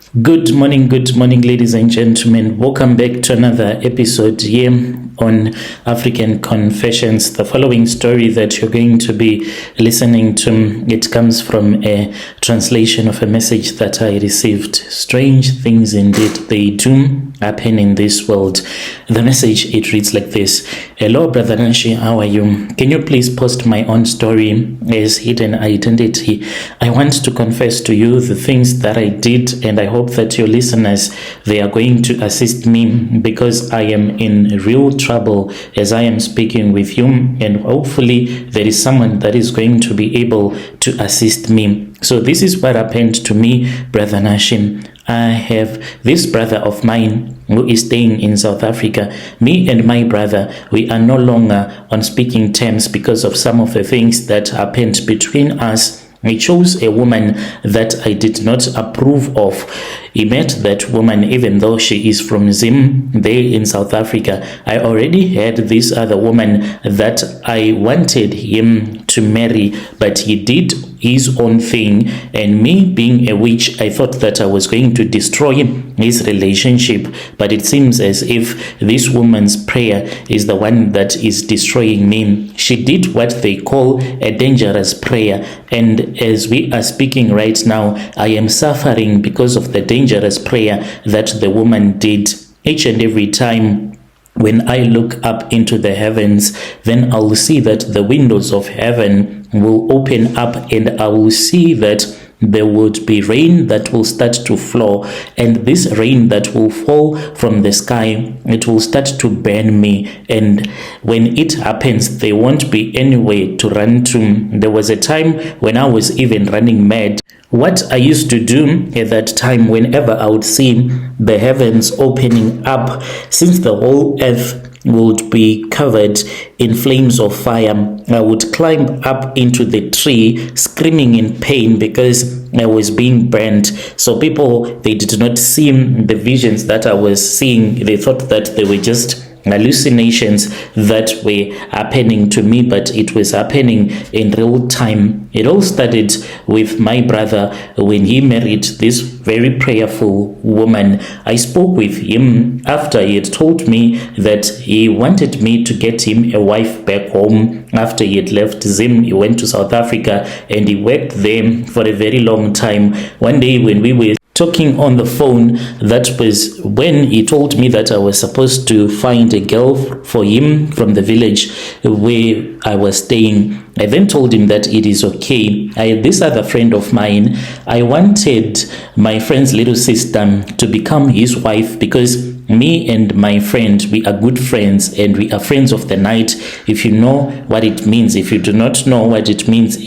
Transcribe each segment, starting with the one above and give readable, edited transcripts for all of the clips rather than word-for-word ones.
Good morning, ladies and gentlemen. Welcome back to another episode here on African Confessions. The following story that you're going to be listening to, it comes from a translation of a message that I received. Strange things indeed, they do happen in this world. The message, it reads like this. Hello, Brother Nanshi, how are you? Can you please post my own story as hidden identity? I want to confess to you the things that I did, and I hope that your listeners, they are going to assist me because I am in real trouble as I am speaking with you, and hopefully there is someone that is going to be able to assist me. So this is what happened to me, Brother Nashim. I have this brother of mine who is staying in South Africa. Me and my brother, we are no longer on speaking terms because of some of the things that happened between us. He chose a woman that I did not approve of. He met that woman even though she is from Zim, there in South Africa. I already had this other woman that I wanted him to marry, but he did his own thing, and me being a witch, I thought that I was going to destroy his relationship, but it seems as if this woman's prayer is the one that is destroying me. She did what they call a dangerous prayer, and as we are speaking right now, I am suffering because of the dangerous prayer that the woman did. Each and every time when I look up into the heavens, then I will see that the windows of heaven will open up, and I will see that there would be rain that will start to flow, and this rain that will fall from the sky, it will start to burn me, and when it happens, there won't be any way to run to. There was a time when I was even running mad. What I used to do at that time, whenever I would see the heavens opening up, since the whole earth would be covered in flames of fire, I would climb up into the tree screaming in pain because I was being burnt. So people, they did not see the visions that I was seeing. They thought that they were just hallucinations that were happening to me, but it was happening in real time. It all started with my brother when he married this very prayerful woman. I spoke with him after he had told me that he wanted me to get him a wife back home. After he had left Zim, he went to South Africa and he worked there for a very long time. One day when we were talking on the phone, that was when he told me that I was supposed to find a girl for him from the village where I was staying. I then told him that it is okay. I had this other friend of mine. I wanted my friend's little sister to become his wife because me and my friend, we are good friends and we are friends of the night. If you know what it means, if you do not know what it means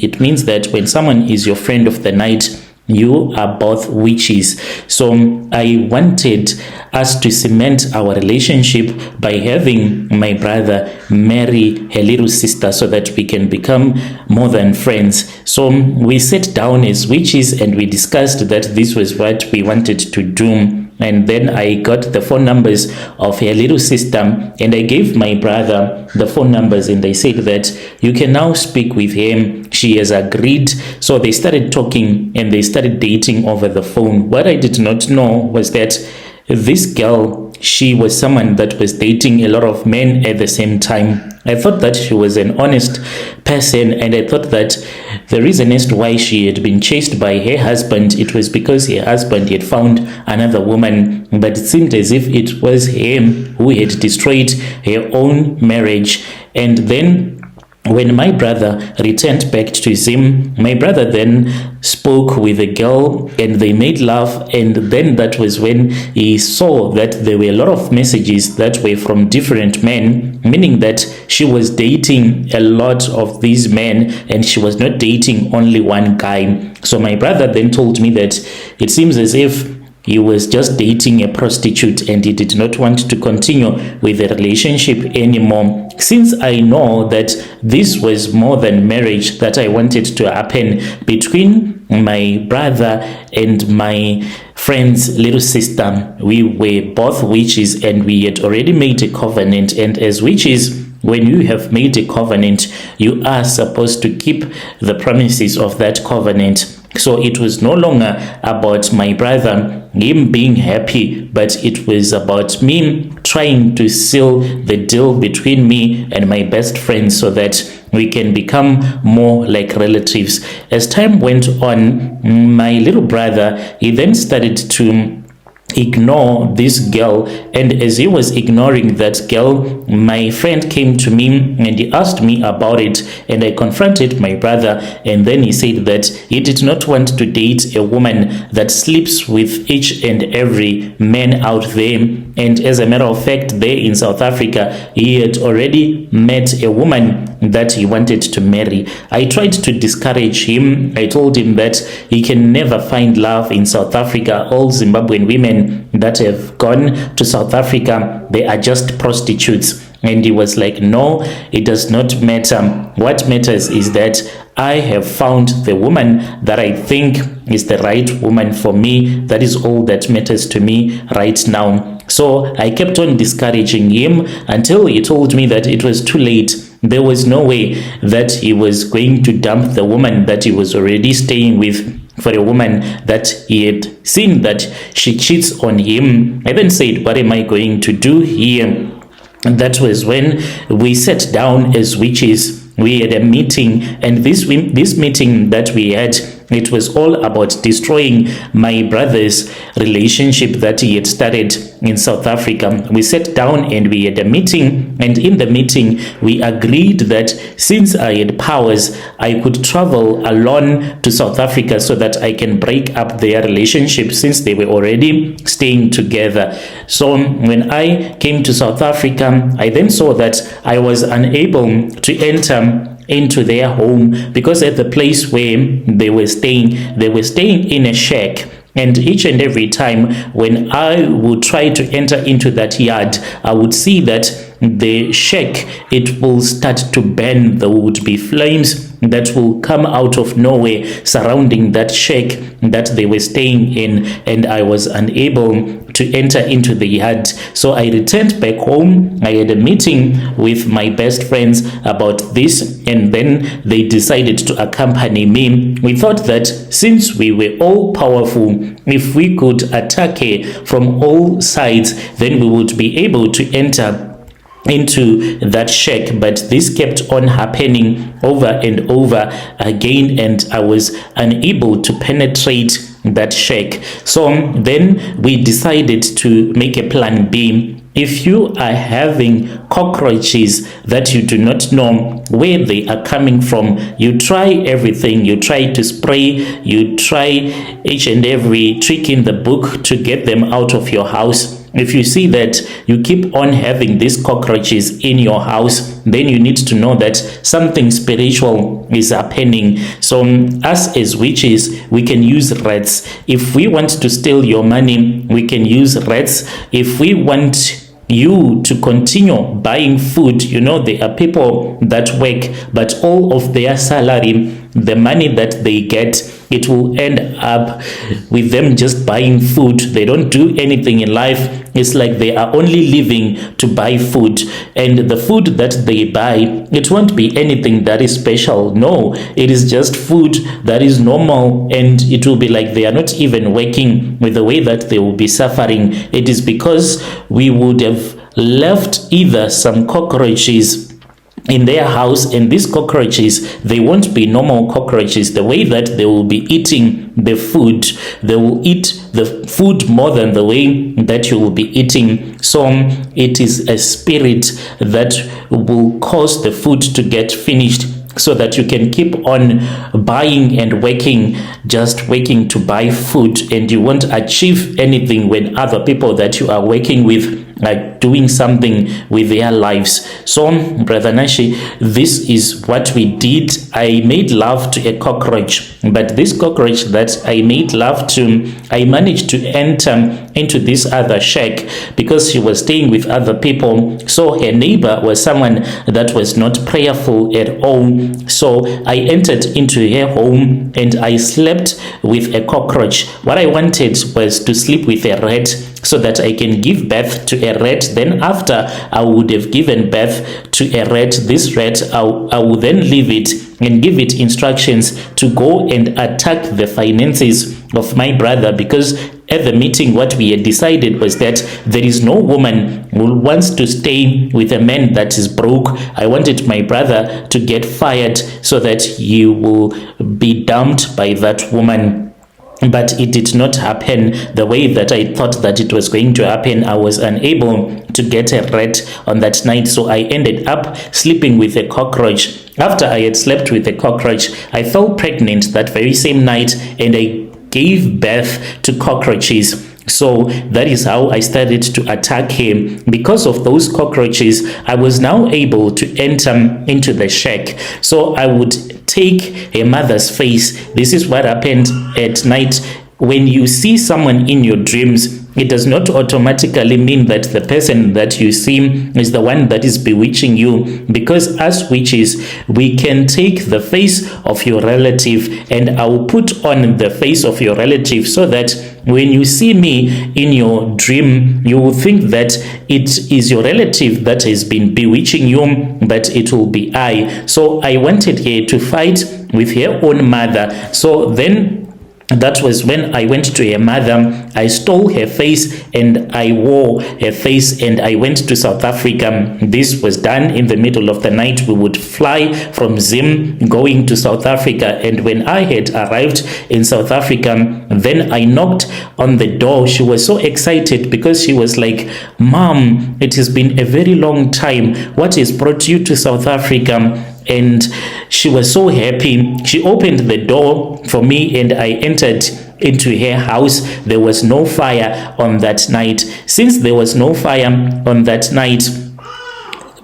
that when someone is your friend of the night, you are both witches. So I wanted us to cement our relationship by having my brother marry her little sister so that we can become more than friends. So we sat down as witches and we discussed that this was what we wanted to do. And then I got the phone numbers of her little sister and I gave my brother the phone numbers, and they said that you can now speak with him. She has agreed. So they started talking and they started dating over the phone. What I did not know was that this girl, she was someone that was dating a lot of men at the same time. I thought that she was an honest person, and I thought that the reason as to why she had been chased by her husband, it was because her husband had found another woman, but it seemed as if it was him who had destroyed her own marriage. And then when my brother returned back to Zim, my brother then spoke with a girl and they made love, and then that was when he saw that there were a lot of messages that were from different men, meaning that she was dating a lot of these men and she was not dating only one guy. So my brother then told me that it seems as if he was just dating a prostitute and he did not want to continue with the relationship anymore. Since I know that this was more than marriage that I wanted to happen between my brother and my friend's little sister, we were both witches and we had already made a covenant. And as witches, when you have made a covenant, you are supposed to keep the promises of that covenant. So it was no longer about my brother, him being happy, but it was about me trying to seal the deal between me and my best friend so that we can become more like relatives. As time went on, my little brother, he then started to ignore this girl, and as he was ignoring that girl, my friend came to me and he asked me about it, and I confronted my brother, and then he said that he did not want to date a woman that sleeps with each and every man out there. And as a matter of fact, there in South Africa, he had already met a woman that he wanted to marry. I tried to discourage him. I told him that he can never find love in South Africa. All Zimbabwean women that have gone to South Africa, they are just prostitutes. And he was like, no, it does not matter. What matters is that I have found the woman that I think is the right woman for me. That is all that matters to me right now. So I kept on discouraging him until he told me that it was too late. There was no way that he was going to dump the woman that he was already staying with for a woman that he had seen that she cheats on him. I then said, what am I going to do here? And that was when we sat down as witches. We had a meeting, and this meeting that we had, it was all about destroying my brother's relationship that he had started in South Africa. We sat down and we had a meeting, and in the meeting we agreed that since I had powers, I could travel alone to South Africa so that I can break up their relationship since they were already staying together. So when I came to South Africa, I then saw that I was unable to enter into their home, because at the place where they were staying in a shack. And each and every time when I would try to enter into that yard, I would see that the shack, it will start to burn. There would be flames that will come out of nowhere surrounding that shack that they were staying in, and I was unable to enter into the yard. So I returned back home. I had a meeting with my best friends about this, and then they decided to accompany me. We thought that since we were all powerful, if we could attack her from all sides, then we would be able to enter into that shack. But this kept on happening over and over again, and I was unable to penetrate that shack. So then we decided to make a plan B. If you are having cockroaches that you do not know where they are coming from, you try everything. You try to spray, you try each and every trick in the book to get them out of your house. If you see that you keep on having these cockroaches in your house, then you need to know that something spiritual is happening. So us as witches, we can use rats. If we want to steal your money, we can use rats. If we want you to continue buying food, there are people that work, but all of their salary, the money that they get, it will end up with them just buying food. They don't do anything in life. It's like they are only living to buy food, and the food that they buy, it won't be anything that is special. No, it is just food that is normal, and it will be like they are not even working with the way that they will be suffering. It is because we would have left either some cockroaches in their house, and these cockroaches, they won't be normal cockroaches. The way that they will be eating the food, they will eat the food more than the way that you will be eating. So it is a spirit that will cause the food to get finished, so that you can keep on buying and working, just working to buy food, and you won't achieve anything when other people that you are working with like doing something with their lives. So Brother Nashi, this is what we did. I made love to a cockroach, but this cockroach that I made love to, I managed to enter into this other shack because she was staying with other people. So her neighbor was someone that was not prayerful at all. So I entered into her home and I slept with a cockroach. What I wanted was to sleep with a rat so that I can give birth to a rat. Then after I would have given birth to a rat. This rat, I will then leave it and give it instructions to go and attack the finances of my brother, because at the meeting what we had decided was that there is no woman who wants to stay with a man that is broke. I wanted my brother to get fired so that he will be dumped by that woman. But it did not happen the way that I thought that it was going to happen. I was unable to get a rat on that night, so I ended up sleeping with a cockroach. After I had slept with a cockroach, I fell pregnant that very same night, and I gave birth to cockroaches. So that is how I started to attack him. Because of those cockroaches, I was now able to enter into the shack. So I would take a mother's face. This is what happened at night. When you see someone in your dreams, it does not automatically mean that the person that you see is the one that is bewitching you, because as witches, we can take the face of your relative, and I will put on the face of your relative so that when you see me in your dream, you will think that it is your relative that has been bewitching you, but it will be I. So I wanted her to fight with her own mother. So then that was when I went to her mother. I stole her face and I wore her face, and I went to South Africa. This was done in the middle of the night. We would fly from Zim going to South Africa, and when I had arrived in South Africa, then I knocked on the door. She was so excited because she was like, "Mom, it has been a very long time. What has brought you to South Africa?" And she was so happy. She opened the door for me and I entered into her house. There was no fire on that night. Since there was no fire on that night,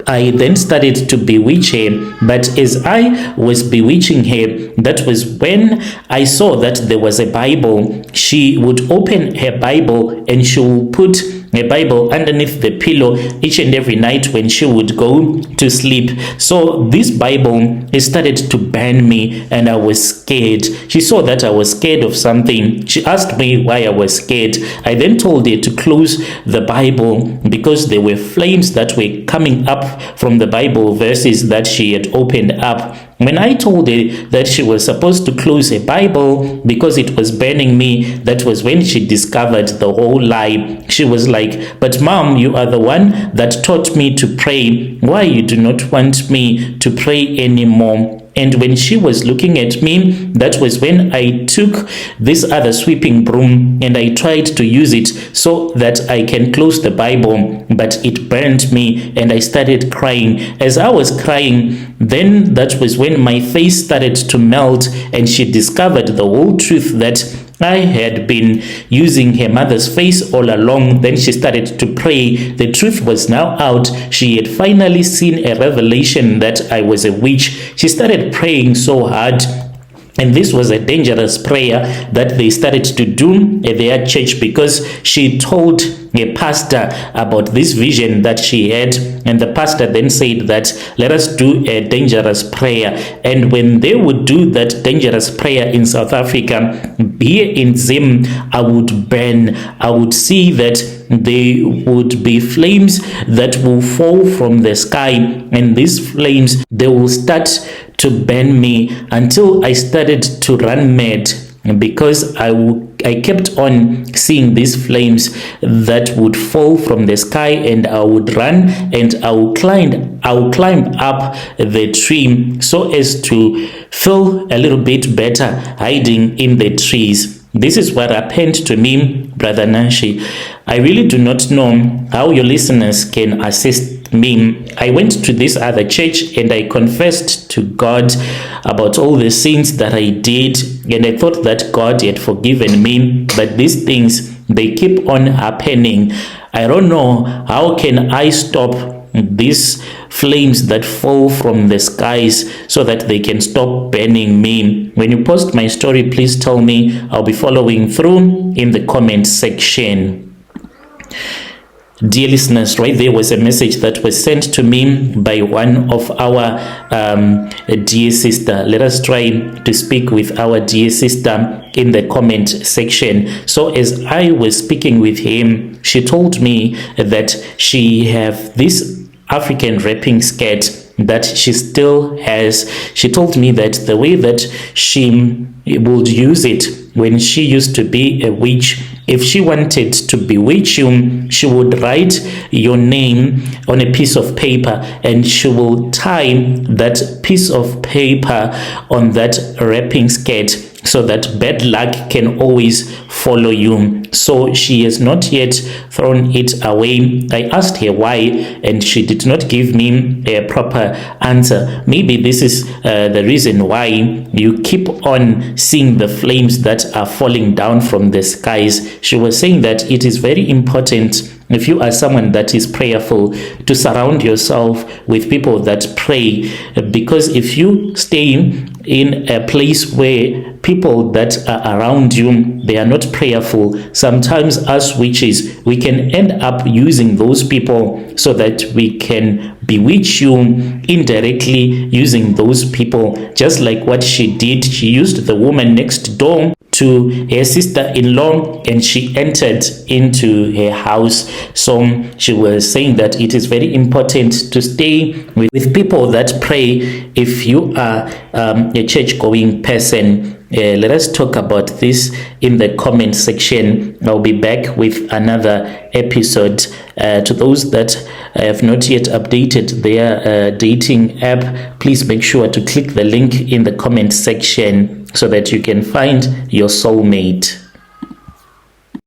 I then started to bewitch her. But as I was bewitching her, that was when I saw that there was a Bible. She would open her Bible and she would put a Bible underneath the pillow each and every night when she would go to sleep. So this Bible, it started to burn me and I was scared. She saw that I was scared of something. She asked me why I was scared. I then told her to close the Bible because there were flames that were coming up from the Bible verses that she had opened up. When I told her that she was supposed to close a Bible because it was burning me, that was when she discovered the whole lie. She was like, "But Mom, you are the one that taught me to pray. Why you do not want me to pray anymore?" And when she was looking at me, that was when I took this other sweeping broom and I tried to use it so that I can close the Bible, but it burned me and I started crying. As I was crying, then that was when my face started to melt and she discovered the whole truth that I had been using her mother's face all along. Then she started to pray. The truth was now out. She had finally seen a revelation that I was a witch. She started praying so hard. And this was a dangerous prayer that they started to do at their church, because she told a pastor about this vision that she had, and the pastor then said that let us do a dangerous prayer. And when they would do that dangerous prayer in South Africa, here in Zim, I would burn. I would see that there would be flames that will fall from the sky, and these flames, they will start to burn me until I started to run mad, because I kept on seeing these flames that would fall from the sky, and I would run and I would climb up the tree so as to feel a little bit better hiding in the trees. This is what happened to me, Brother Nanshi. I really do not know how your listeners can assist me. I went to this other church and I confessed to God about all the sins that I did, and I thought that God had forgiven me, but these things, they keep on happening. I don't know how can I stop these flames that fall from the skies so that they can stop burning me. When you post my story, please tell me. I'll be following through in the comment section. Dear listeners, right there was a message that was sent to me by one of our dear sister. Let us try to speak with our dear sister in the comment section. So as I was speaking with him, she told me that she have this African wrapping skirt that she still has. She told me that the way that she would use it when she used to be a witch, if she wanted to bewitch you, she would write your name on a piece of paper, and she will tie that piece of paper on that wrapping skirt so that bad luck can always follow you. So she has not yet thrown it away. I asked her why, and she did not give me a proper answer. Maybe this is the reason why you keep on seeing the flames that are falling down from the skies. She was saying that it is very important, if you are someone that is prayerful, to surround yourself with people that pray, because if you stay in a place where people that are around you, they are not prayerful, sometimes us witches, we can end up using those people so that we can bewitch you indirectly, using those people, just like what she did. She used the woman next door to her sister-in-law, and she entered into her house. So she was saying that it is very important to stay with people that pray if you are a church-going person. Let us talk about this in the comment section. I'll be back with another episode. To those that have not yet updated their dating app, please make sure to click the link in the comment section so that you can find your soulmate.